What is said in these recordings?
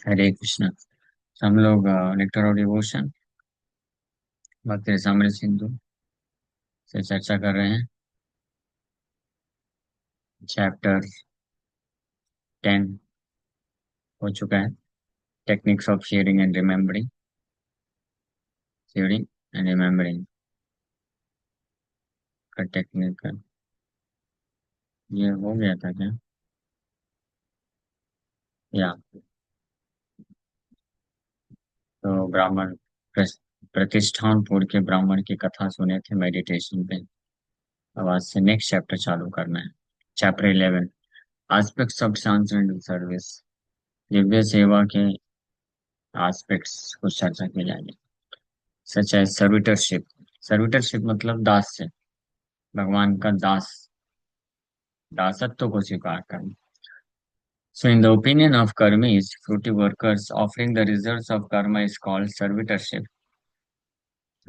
हरे कृष्णा। हम लोग nectar of devotion भक्ति रसामृत सिंधु से चर्चा कर रहे हैं। चैप्टर 10 हो चुका है। Techniques of sharing and remembering का टेक्निक। ये हो गया था क्या? या तो ब्राह्मण प्रस- प्रतिष्ठानपुर के ब्राह्मण की कथा सुने थे मेडिटेशन पे। अब आज से नेक्स्ट चैप्टर चालू करना है। Chapter 11, aspects of transcendental service. Divya सेवा के एस्पेक्ट्स कुछ चर्चा की जाएगी। सच है सर्विटरशिप। सर्विटरशिप मतलब दास से, भगवान का दास, दासत्व को स्वीकार करना। So in the opinion of karmis, fruity workers, offering the results of karma is called servitorship.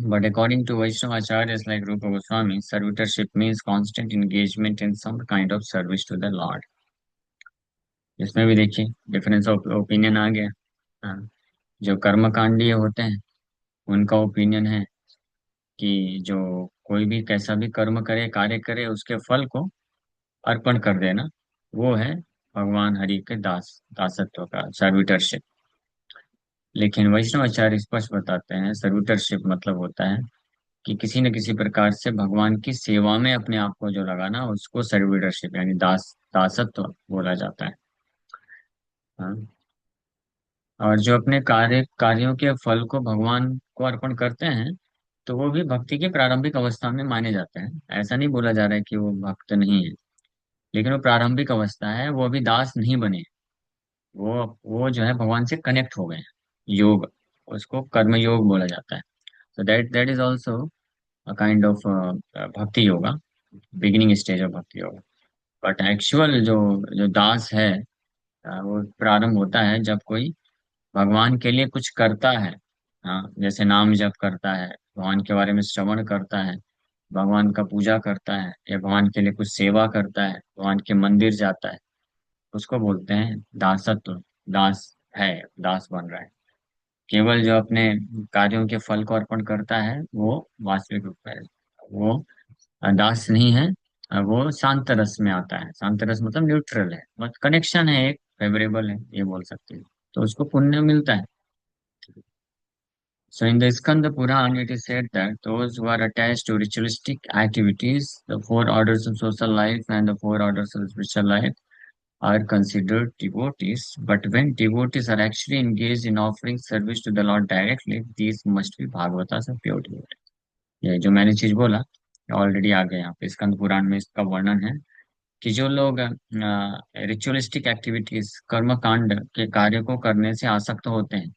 But according to Vaishnava acharyas like Rupa Goswami, servitorship means constant engagement in some kind of service to the Lord. इसमें भी देखिए difference of opinion आ गया। हाँ, जो कर्मकांडीय होते हैं उनका opinion है कि जो कोई भी कैसा भी कर्म करे, कार्य करे, उसके फल को अर्पण कर देना, वो है भगवान हरि के दासत्व का सर्विटरशिप। लेकिन वैष्णवाचार्य स्पष्ट बताते हैं सर्विटरशिप मतलब होता है कि किसी न किसी प्रकार से भगवान की सेवा में अपने आप को जो लगाना, उसको सर्विटरशिप यानी दासत्व बोला जाता है। हाँ। और जो अपने कार्यों के फल को भगवान को अर्पण करते हैं, तो वो भी भक्ति की प्रारंभिक अवस्था में माने जाते हैं। ऐसा नहीं बोला जा रहा है कि वो भक्त नहीं है, लेकिन वो प्रारंभिक अवस्था है, वो अभी दास नहीं बने। वो जो है भगवान से कनेक्ट हो गए हैं। योग, उसको कर्म योग बोला जाता है। So that is also a kind of भक्ति योगा, बिगिनिंग स्टेज ऑफ भक्ति योगा। बट एक्चुअल जो जो दास है, वो प्रारंभ होता है जब कोई भगवान के लिए कुछ करता है। हाँ, जैसे नाम जप करता है, भगवान के बारे में श्रवण करता है, भगवान का पूजा करता है, या भगवान के लिए कुछ सेवा करता है, भगवान के मंदिर जाता है, उसको बोलते हैं दासत्व। दास है, दास बन रहा है। केवल जो अपने कार्यों के फल को अर्पण करता है वो वास्तविक रूप है, वो दास नहीं है। वो शांत रस में आता है। शांत रस मतलब न्यूट्रल है, बट कनेक्शन है, एक फेवरेबल है, ये बोल सकते हैं। तो उसको पुण्य मिलता है। So in the Skanda Puran, it is said that those who are attached to ritualistic activities, the four orders of social life and the four orders of spiritual life, are considered devotees. But when devotees are actually engaged in offering service to the Lord directly, these must be Bhagavatas of pure devotees. ये जो मैंने चीज बोला already आ गया यहाँ पे स्कंद पुराण में, इसका वर्णन है कि जो लोग रिचुअलिस्टिक एक्टिविटीज, कर्म कांड के कार्य को करने से आसक्त होते हैं,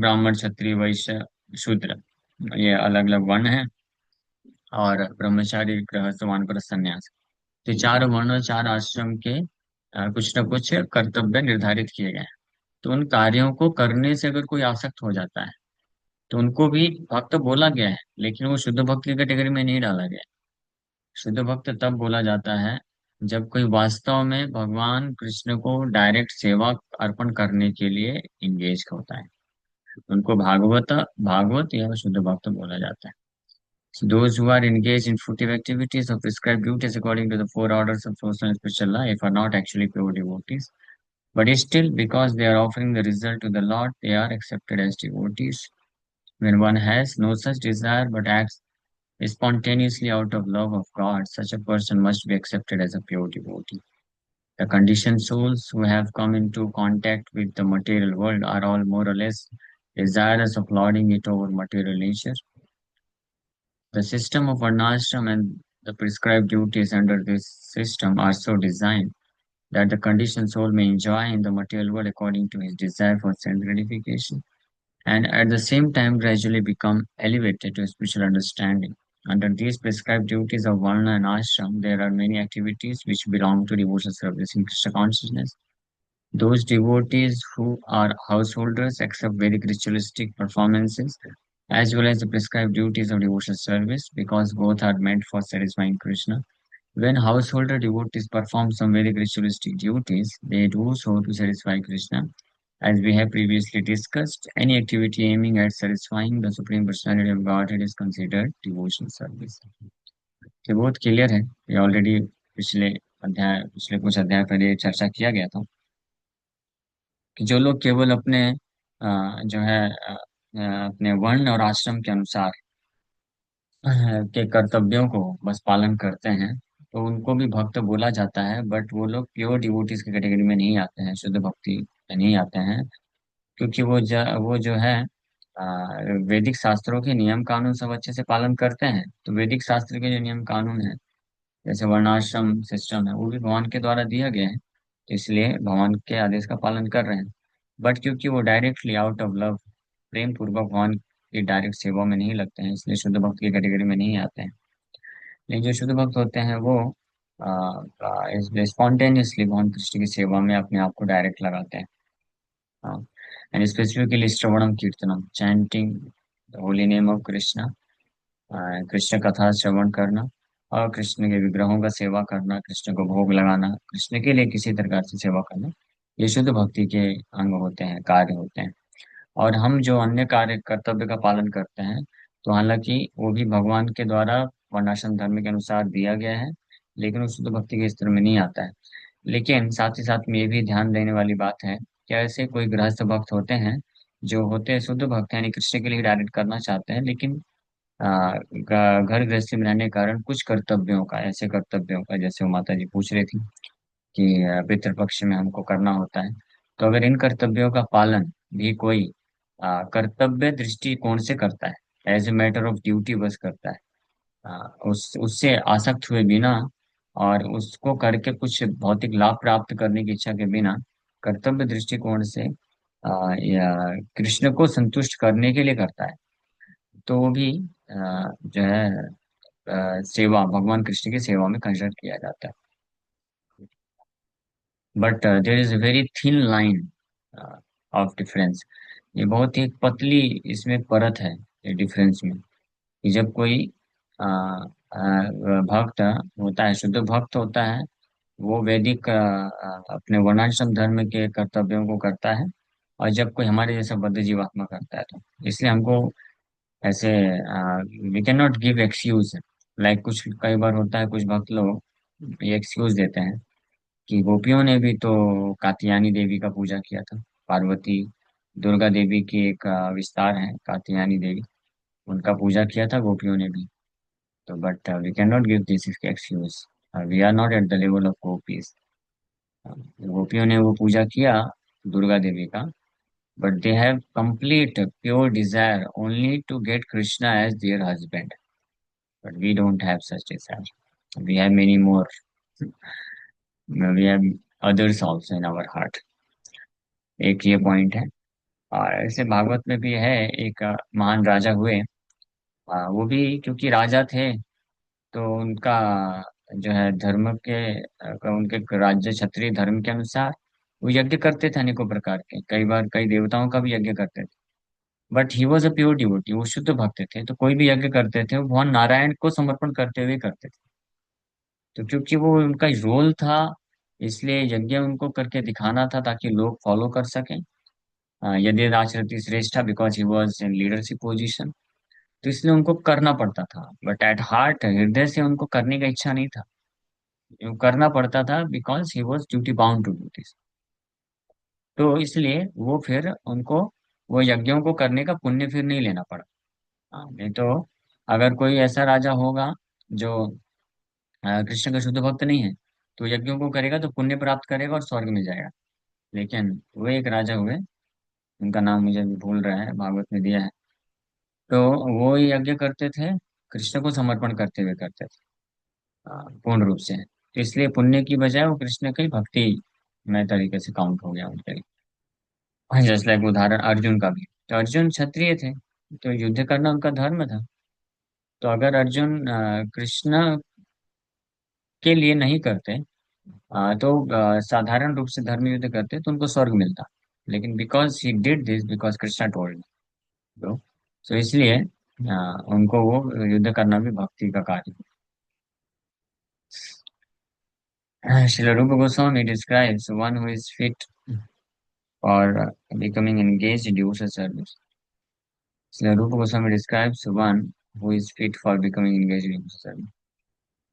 ब्राह्मण क्षत्रिय वैश्य शूद्र, ये अलग अलग वर्ण है, और ब्रह्मचारी गृहस्थ वानप्रस्थ संन्यास, तो चार वर्ण और चार आश्रम के कुछ न कुछ कर्तव्य निर्धारित किए गए हैं। तो उन कार्यों को करने से अगर कोई आसक्त हो जाता है, तो उनको भी भक्त बोला गया है, लेकिन वो शुद्ध भक्त की कैटेगरी में नहीं डाला गया है। शुद्ध भक्त तब बोला जाता है जब कोई वास्तव में भगवान कृष्ण को डायरेक्ट सेवा अर्पण करने के लिए इंगेज होता है। उनको भागवत या शुद्ध भक्त बोला जाता है। So those who are engaged in fruitive activities or prescribed duties according to the four orders of social and spiritual life are not actually pure devotees. But still, because they are offering the result to the Lord, they are accepted as devotees. When one has no such desire but acts spontaneously out of love of God, such a person must be accepted as a pure devotee. The conditioned souls who have come into contact with the material world are all more or less desirous of lording it over material nature. The system of varnashram and the prescribed duties under this system are so designed that the conditioned soul may enjoy in the material world according to his desire for sense gratification, and at the same time gradually become elevated to spiritual understanding. Under these prescribed duties of Varna and Ashram, there are many activities which belong to devotional service in Krishna consciousness. Those devotees who are householders accept Vedic ritualistic performances as well as the prescribed duties of devotional service because both are meant for satisfying Krishna. When householder devotees perform some Vedic ritualistic duties, they do so to satisfy Krishna. As we have previously discussed, any activity aiming at satisfying the Supreme Personality of Godhead is considered devotional service. ये बहुत clear है। ये already पिछले कुछ अध्याय पहले चर्चा किया गया था कि जो लोग केवल अपने जो है अपने वर्ण और आश्रम के अनुसार के कर्तव्यों को बस पालन करते हैं, तो उनको भी भक्त बोला जाता है, बट वो लोग प्योर डिवोटीज की कैटेगरी में नहीं आते हैं, शुद्ध भक्ति में नहीं आते हैं। क्योंकि वो जो है वैदिक शास्त्रों के नियम कानून सब अच्छे से पालन करते हैं। तो वैदिक शास्त्र के जो नियम कानून है, जैसे वर्णाश्रम सिस्टम है, वो भी भगवान के द्वारा दिया गया है, तो इसलिए भगवान के आदेश का पालन कर रहे हैं। बट क्योंकि वो डायरेक्टली आउट ऑफ लव, प्रेम पूर्वक भगवान की डायरेक्ट सेवा में नहीं लगते हैं, इसलिए शुद्ध भक्त की कैटेगरी में नहीं आते हैं। लेकिन जो शुद्ध भक्त होते हैं वो स्पॉन्टेनियसली भगवान कृष्ण की सेवा में अपने आप को डायरेक्ट लगाते हैं। एंड स्पेसिफिकली श्रवणम कीर्तनम, chanting the holy name of Krishna, Krishna कथा श्रवण करना और कृष्ण के विग्रहों का सेवा करना, कृष्ण को भोग लगाना, कृष्ण के लिए किसी प्रकार से सेवा करना, ये शुद्ध भक्ति के अंग होते हैं, कार्य होते हैं। और हम जो अन्य कार्य कर्तव्य का पालन करते हैं, तो हालांकि वो भी भगवान के द्वारा वर्णाश्रम धर्म के अनुसार दिया गया है, लेकिन वो शुद्ध भक्ति के स्तर में नहीं आता है। लेकिन साथ ही साथ में ये भी ध्यान देने वाली बात है कि ऐसे कोई गृहस्थ भक्त होते हैं जो होते हैं शुद्ध भक्त, यानी कृष्ण के लिए डायरेक्ट करना चाहते हैं, लेकिन घर गृहस्थी में रहने के कारण कुछ कर्तव्यों का, ऐसे कर्तव्यों का, जैसे वो माता जी पूछ रही थी कि पितृपक्ष में हमको करना होता है, तो अगर इन कर्तव्यों का पालन भी कोई कर्तव्य दृष्टिकोण से करता है, as a matter of duty बस करता है, उससे आसक्त हुए बिना और उसको करके कुछ भौतिक लाभ प्राप्त करने की इच्छा के बिना, कर्तव्य दृष्टिकोण से या कृष्ण को संतुष्ट करने के लिए करता है, तो वो भी जो है सेवा, भगवान कृष्ण की सेवा में कंसिडर किया जाता है। But there is a very thin line of difference. ये बहुत ही पतली इसमें परत है, ये डिफरेंस में, कि जब कोई भक्त होता है, शुद्ध भक्त होता है, वो वैदिक अपने वर्णाश्रम धर्म के कर्तव्यों को करता है, और जब कोई हमारे जैसा बद्ध जीवात्मा करता है, तो इसलिए हमको ऐसे we can not give excuse. Like कुछ कई बार होता है, कुछ भक्त लोग ये एक्सक्यूज देते हैं कि गोपियों ने भी तो कात्यायनी देवी का पूजा किया था, पार्वती दुर्गा देवी की एक विस्तार है कात्यायनी देवी, उनका पूजा किया था गोपियों ने भी। तो but we can not give this excuse, we are not at the level of gopis. गोपियों ने वो पूजा किया दुर्गा देवी का, but they have complete pure desire only to get Krishna as their husband. But we don't have such desire. We have many more. We have others also in our heart. एक ये point है। और ऐसे भागवत में भी है, एक महान राजा हुए, वो भी क्योंकि राजा थे, तो उनका जो है धर्म के उनके राज्य क्षत्रिय धर्म के अनुसार वो यज्ञ करते थे, अनेकों प्रकार के, कई बार कई देवताओं का भी यज्ञ करते थे। But he was a pure devotee, वो शुद्ध भक्त थे, तो कोई भी यज्ञ करते थे वो भगवान नारायण को समर्पण करते हुए करते थे। तो क्योंकि वो उनका रोल था, इसलिए यज्ञ उनको करके दिखाना था ताकि लोग फॉलो कर सकें। यदि आचरती श्रेष्ठा, because he was in leadership position, तो इसलिए उनको करना पड़ता था, बट एट हार्ट, हृदय से उनको करने का इच्छा नहीं था। वो करना पड़ता था because he was duty bound to do this. तो इसलिए वो फिर उनको वो यज्ञों को करने का पुण्य फिर नहीं लेना पड़ा। नहीं तो अगर कोई ऐसा राजा होगा जो कृष्ण का शुद्ध भक्त नहीं है, तो यज्ञों को करेगा तो पुण्य प्राप्त करेगा और स्वर्ग में जाएगा। लेकिन वो एक राजा हुए, उनका नाम मुझे अभी भूल रहा है, भागवत में दिया है, तो वो यज्ञ करते थे, कृष्ण को समर्पण करते हुए करते थे, पूर्ण रूप से। तो इसलिए पुण्य की बजाय वो कृष्ण की भक्ति में तरीके से काउंट हो गया उनके लिए। जैसे लाइक उदाहरण अर्जुन का भी, तो अर्जुन क्षत्रिय थे, तो युद्ध करना उनका धर्म था। तो अगर अर्जुन कृष्ण के लिए नहीं करते, तो साधारण रूप से धर्म युद्ध करते, तो उनको स्वर्ग मिलता। लेकिन because he did this, because Krishna told, तो सो इसलिए उनको वो युद्ध करना भी भक्ति का कार्य है। श्रील रूप Goswami describes one who is fit or becoming engaged in devotional service. So Rupa Goswami describes one who is fit for becoming engaged in devotional service.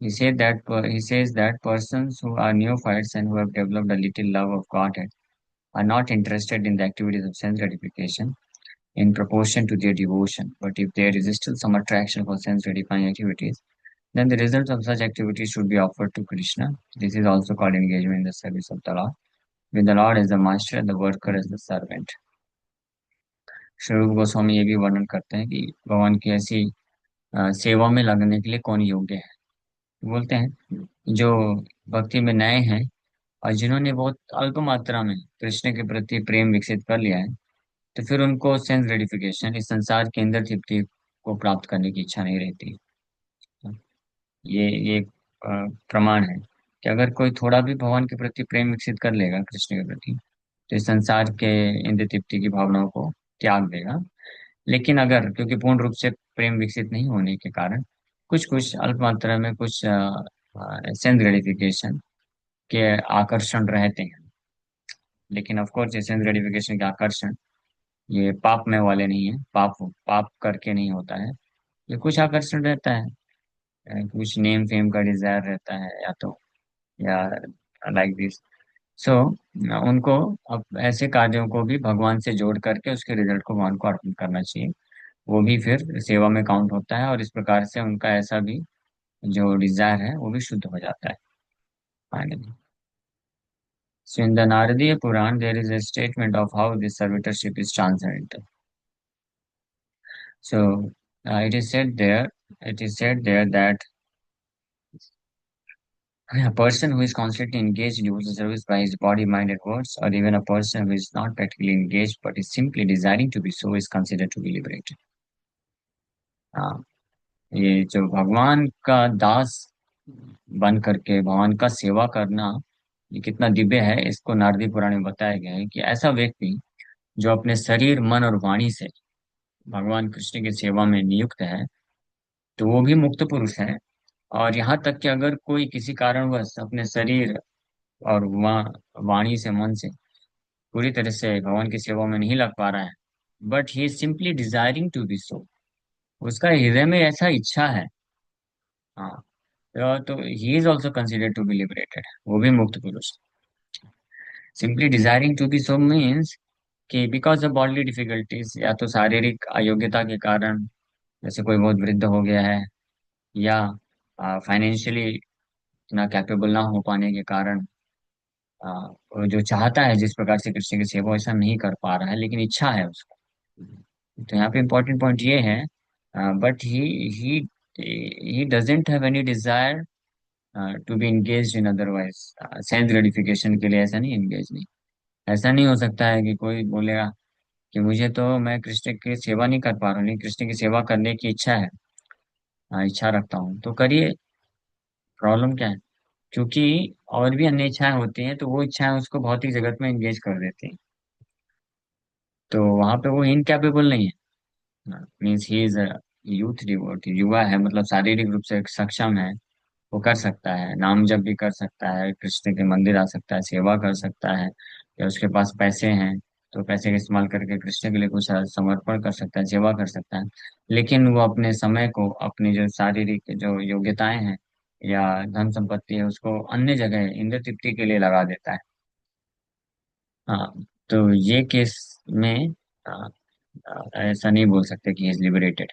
He says that persons who are neophytes and who have developed a little love of Godhead are not interested in the activities of sense gratification in proportion to their devotion. But if there is still some attraction for sense gratifying activities, then the results of such activities should be offered to Krishna. This is also called engagement in the service of the Lord, with the Lord as the master and the worker as the servant. Shri रूप गोस्वामी ये भी वर्णन करते हैं कि भगवान की ऐसी सेवा में लगने के लिए कौन योग्य है। बोलते हैं जो भक्ति में नए हैं और जिन्होंने बहुत अल्प मात्रा में कृष्ण के प्रति प्रेम विकसित कर लिया है, तो फिर उनको सेंस ग्रेटिफिकेशन इस संसार के अंदर तृप्ति को प्राप्त करने की इच्छा नहीं रहती। ये प्रमाण है कि अगर कोई थोड़ा भी भगवान के प्रति प्रेम विकसित कर लेगा कृष्ण के प्रति, तो इस संसार के इंद्र तृप्ति की भावनाओं को त्याग देगा। लेकिन अगर क्योंकि पूर्ण रूप से प्रेम विकसित नहीं होने के कारण कुछ कुछ अल्प मात्रा में कुछ सेंस ग्रेटिफिकेशन के आकर्षण रहते हैं, लेकिन ऑफ कोर्स ये सेंस ग्रेटिफिकेशन के आकर्षण ये पाप में वाले नहीं है, पाप पाप करके नहीं होता है। ये कुछ आकर्षण रहता है, कुछ नेम फेम का डिजायर रहता है या तो, या लाइक दिस। सो उनको अब ऐसे कार्यों को भी भगवान से जोड़ करके उसके रिजल्ट को भगवान को अर्पण करना चाहिए। वो भी फिर सेवा में काउंट होता है और इस प्रकार से उनका ऐसा भी जो डिजायर है वो भी शुद्ध हो जाता है finally. So in the Naradiya Puran, there is a statement of how this servitorship is transcendental. So it is said there that a person who is constantly engaged in devotional service by his body, mind, and words, or even a person who is not practically engaged but is simply desiring to be so, is considered to be liberated. हाँ, ये जो भगवान का दास बन करके भगवान का सेवा करना ये कितना दिव्य है, इसको नारदी पुराण में बताया गया है कि ऐसा व्यक्ति जो अपने शरीर, मन और वाणी से भगवान कृष्ण की सेवा में नियुक्त है, तो वो भी मुक्त पुरुष है। और यहाँ तक कि अगर कोई किसी कारणवश अपने शरीर और वाणी से, मन से पूरी तरह से भगवान की सेवा में नहीं लग पा रहा है, but he is simply desiring to be so, उसका हृदय में ऐसा इच्छा है, हाँ, तो he is also considered to be liberated, वो भी मुक्त पुरुष। Simply desiring to be so means कि बिकॉज ऑफ बॉडली डिफिकल्टीज, या तो शारीरिक अयोग्यता के कारण, जैसे कोई बहुत वृद्ध हो गया है, या फाइनेंशियली इतना कैपेबल ना हो पाने के कारण वो जो चाहता है जिस प्रकार से कृष्ण की सेवा ऐसा नहीं कर पा रहा है, लेकिन इच्छा है उसको। तो यहाँ पे इम्पोर्टेंट पॉइंट ये है, but he he doesn't have any desire to be engage in otherwise, sense gratification के लिए ऐसा नहीं एंगेज नहीं। ऐसा नहीं हो सकता है कि कोई बोलेगा कि मुझे तो, मैं कृष्ण की सेवा नहीं कर पा रहा हूँ लेकिन कृष्ण की सेवा करने की इच्छा है, इच्छा रखता हूँ, तो करिए, प्रॉब्लम क्या है। क्योंकि और भी अन्य इच्छाएं होती हैं, तो वो इच्छाएं उसको भौतिक जगत में एंगेज कर देती हैं, तो वहां पे वो इनकैपेबल नहीं है। Means he is youth devotee, युवा है, मतलब शारीरिक रूप से सक्षम है, वो कर सकता है, नाम जप भी कर सकता है, कृष्ण के मंदिर आ सकता है, सेवा कर सकता है, या उसके पास पैसे हैं तो पैसे का इस्तेमाल करके कृष्ण के लिए कुछ समर्पण कर सकता है, सेवा कर सकता है। लेकिन वो अपने समय को, अपनी जो शारीरिक जो योग्यताएं हैं या धन संपत्ति है, उसको अन्य जगह इंद्र तृप्ति के लिए लगा देता है। हाँ, तो ये केस में आ, ऐसा नहीं बोल सकते कि इज लिबरेटेड।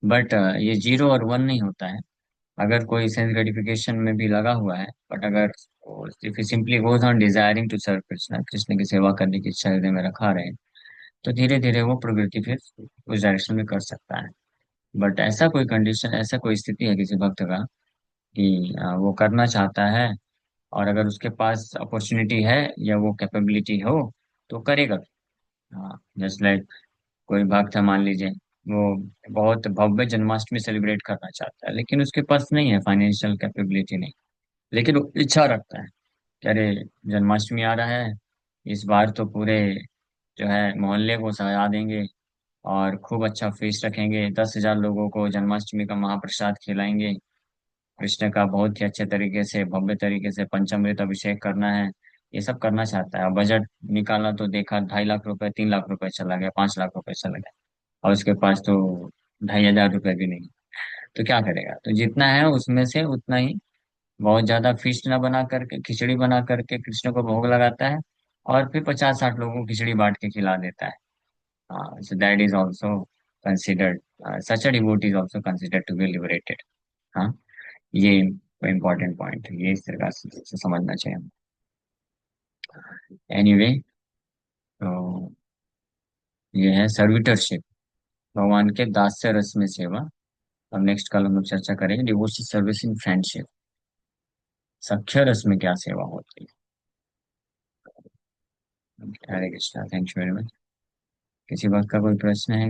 बट ये जीरो और वन नहीं होता है। अगर कोई सेंस ग्रेटिफिकेशन में भी लगा हुआ है, बट अगर if simply goes on desiring to serve Krishna, Krishna की सेवा करने की इच्छा हृदय में रखा रहे, तो धीरे धीरे वो प्रवृत्ति फिर उस डायरेक्शन में कर सकता है। बट ऐसा कोई कंडीशन, ऐसा कोई स्थिति है किसी भक्त का कि वो करना चाहता है, और अगर उसके पास अपॉर्चुनिटी है या वो कैपेबिलिटी हो तो करेगा। हाँ, जस्ट लाइक कोई भक्त है, मान लीजिए वो बहुत भव्य जन्माष्टमी सेलिब्रेट करना चाहता है, लेकिन उसके पास नहीं है, फाइनेंशियल कैपेबिलिटी नहीं, लेकिन वो इच्छा रखता है कि अरे जन्माष्टमी आ रहा है, इस बार तो पूरे जो है मोहल्ले को सजा देंगे और खूब अच्छा फीस्ट रखेंगे, 10,000 लोगों को जन्माष्टमी का महाप्रसाद खिलाएंगे, कृष्ण का बहुत ही अच्छे तरीके से, भव्य तरीके से पंचामृत अभिषेक करना है, ये सब करना चाहता है। बजट निकाला तो देखा 2.5 लाख रुपए, 3 लाख रुपए चला गया, 5 लाख रुपए चला गया, और उसके पास तो 2,500 रुपए भी नहीं। तो क्या करेगा? तो जितना है उसमें से उतना ही, बहुत ज्यादा फीस्ट ना बना करके, खिचड़ी बना करके कृष्ण को भोग लगाता है, और फिर 50-60 लोगों को खिचड़ी बांट के खिला देता है। So that is also considered, such a devotee is also considered to be liberated. हाँ, ये इम्पोर्टेंट पॉइंट है, ये इस तरह से समझना चाहिए। एनीवे, तो ये है सर्विटरशिप, भगवान के दास्य रस में सेवा। अब नेक्स्ट कल हम लोग चर्चा करेंगे डिवोशी सर्विस इन फ्रेंडशिप, सख्य रस में क्या सेवा होती है। Hare Krishna, thank you very much. किसी बात का कोई प्रश्न है?